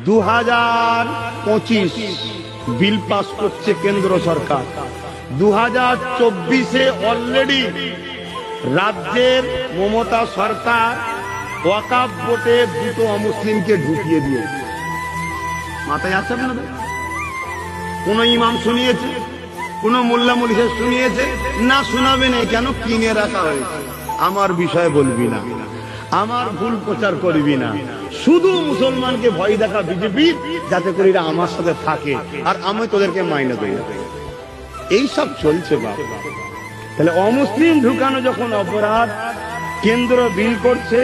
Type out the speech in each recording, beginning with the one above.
2025 bill pass করছে কেন্দ্র সরকার। 2024-এ already রাজ্যের মমতা সরকার ওয়াকফ বোর্ডে দুটো অমুসলিমকে ঢুকিয়ে দিয়েছে। মাথায় আছে আপনাদের? কোন ইমাম শুনিয়েছে? কোন মোল্লা মৌলভী শুনিয়েছে? না, শোনাবে না। কেন? কিনে রাখা হয়েছে। আমার বিষয়ে বলবি না, আমার ভুল প্রচার করবি না, শুধু মুসলমানকে ভয় দেখা বিজেপি, যাতে করে এরা আমার সাথে থাকে আর আমি তোদেরকে মাইনে দেই। এইসব চলছে বাবা। তাহলে অমুসলিম ঢুকানো যখন অপরাধ, কেন্দ্র বিল করছে,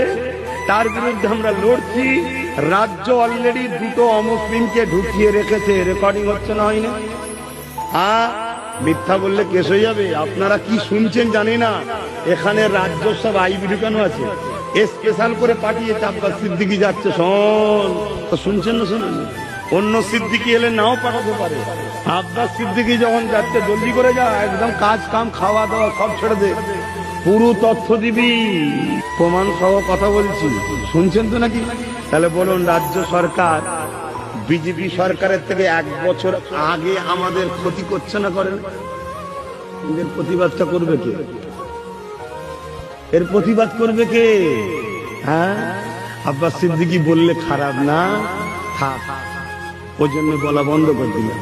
তার বিরুদ্ধে আমরা লড়ছি। রাজ্য অলরেডি দুটো অমুসলিমকে ঢুকিয়ে রেখেছে। রেকর্ডিং হচ্ছে না, হয়নি? মিথ্যা বললে কেস হয়ে যাবে। আপনারা কি শুনছেন জানি না। এখানে রাজ্য সব আইবি ঢুকানো আছে, স্পেশাল করে পাঠিয়েছে। আব্বাস সিদ্দিকী যাচ্ছে, শোন তো, শুনছেন না? শুনুন, অন্য সিদ্দিকী এলে নাও পাঠাতে পারে। আব্বাস সিদ্দিকী যখন যাচ্ছে, জলদি করে যা, একদম কাজ কাম খাওয়া দাওয়া সব ছেড়ে দে, পুরো তথ্য দিবি, প্রমাণ সহ কথা বলছি। শুনছেন তো নাকি? তাহলে বলুন, রাজ্য সরকার বিজেপি সরকারের থেকে 1 বছর আগে আমাদের ক্ষতি করছে না? করেন? এর প্রতিবাদটা করবে কে? এর প্রতিবাদ করবে কে? হ্যাঁ, আব্বাস সিদ্দিকী বললে খারাপ না, থাক, ওই জন্য বলা বন্ধ করে দিলাম।